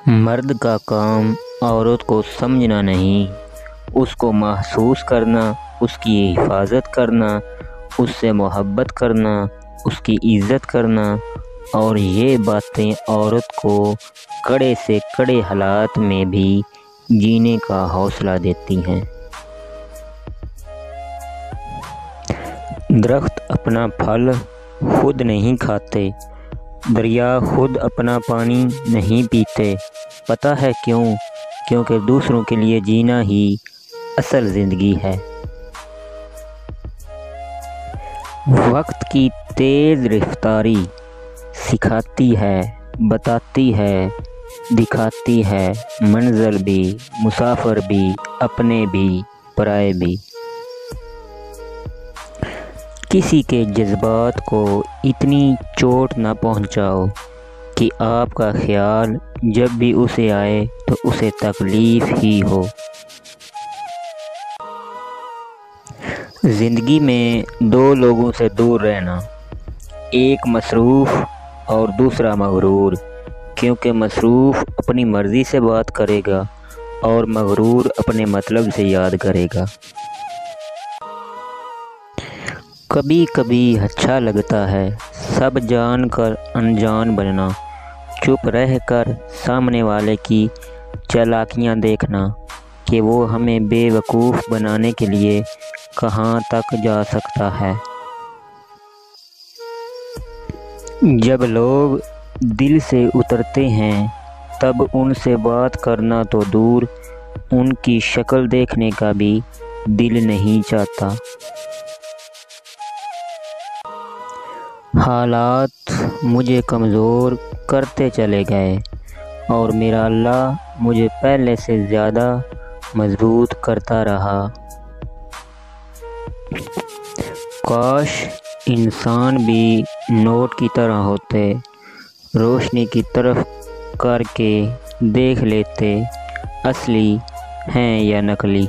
مرد کا کام عورت کو سمجھنا نہیں، اس کو محسوس کرنا، اس کی حفاظت کرنا، اس سے محبت کرنا، اس کی عزت کرنا، اور یہ باتیں عورت کو کڑے سے کڑے حالات میں بھی جینے کا حوصلہ دیتی ہیں۔ درخت اپنا پھل خود نہیں کھاتے، دریا خود اپنا پانی نہیں پیتے۔ پتہ ہے کیوں؟ کیونکہ دوسروں کے لیے جینا ہی اصل زندگی ہے۔ وقت کی تیز رفتاری سکھاتی ہے، بتاتی ہے، دکھاتی ہے منظر بھی، مسافر بھی، اپنے بھی، پرائے بھی۔ کسی کے جذبات کو اتنی چوٹ نہ پہنچاؤ کہ آپ کا خیال جب بھی اسے آئے تو اسے تکلیف ہی ہو۔ زندگی میں دو لوگوں سے دور رہنا، ایک مصروف اور دوسرا مغرور، کیونکہ مصروف اپنی مرضی سے بات کرے گا اور مغرور اپنے مطلب سے یاد کرے گا۔ کبھی کبھی اچھا لگتا ہے سب جان کر انجان بننا، چپ رہ کر سامنے والے کی چالاکیاں دیکھنا کہ وہ ہمیں بے وقوف بنانے کے لیے کہاں تک جا سکتا ہے۔ جب لوگ دل سے اترتے ہیں تب ان سے بات کرنا تو دور، ان کی شکل دیکھنے کا بھی دل نہیں چاہتا۔ حالات مجھے کمزور کرتے چلے گئے اور میرا اللہ مجھے پہلے سے زیادہ مضبوط کرتا رہا۔ کاش انسان بھی نوٹ کی طرح ہوتے، روشنی کی طرف کر کے دیکھ لیتے اصلی ہیں یا نقلی۔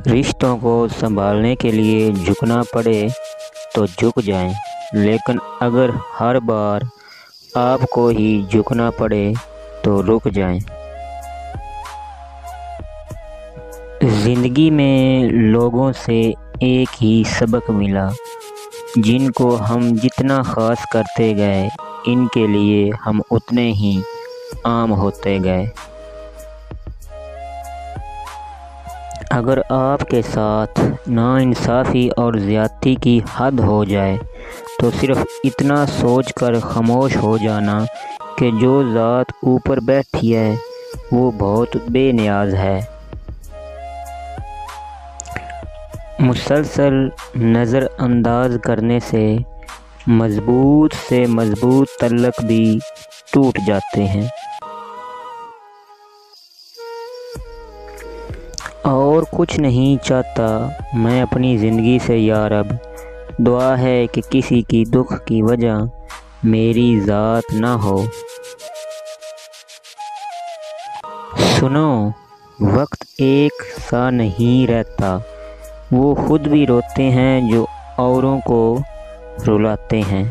رشتوں کو سنبھالنے کے لیے جھکنا پڑے تو جھک جائیں، لیکن اگر ہر بار آپ کو ہی جھکنا پڑے تو رک جائیں۔ زندگی میں لوگوں سے ایک ہی سبق ملا، جن کو ہم جتنا خاص کرتے گئے ان کے لیے ہم اتنے ہی عام ہوتے گئے۔ اگر آپ کے ساتھ ناانصافی اور زیادتی کی حد ہو جائے تو صرف اتنا سوچ کر خاموش ہو جانا کہ جو ذات اوپر بیٹھی ہے وہ بہت بے نیاز ہے۔ مسلسل نظر انداز کرنے سے مضبوط تعلق بھی ٹوٹ جاتے ہیں۔ اور کچھ نہیں چاہتا میں اپنی زندگی سے یا رب، دعا ہے کہ کسی کی دکھ کی وجہ میری ذات نہ ہو۔ سنو، وقت ایک سا نہیں رہتا، وہ خود بھی روتے ہیں جو اوروں کو رلاتے ہیں۔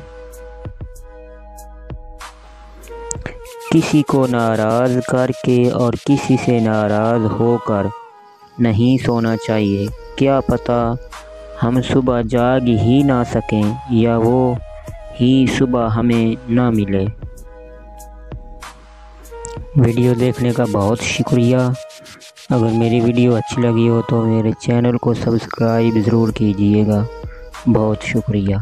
کسی کو ناراض کر کے اور کسی سے ناراض ہو کر نہیں سونا چاہیے، کیا پتہ ہم صبح جاگ ہی نہ سکیں یا وہ ہی صبح ہمیں نہ ملے۔ ویڈیو دیکھنے کا بہت شکریہ۔ اگر میری ویڈیو اچھی لگی ہو تو میرے چینل کو سبسکرائب ضرور کیجیے گا۔ بہت شکریہ۔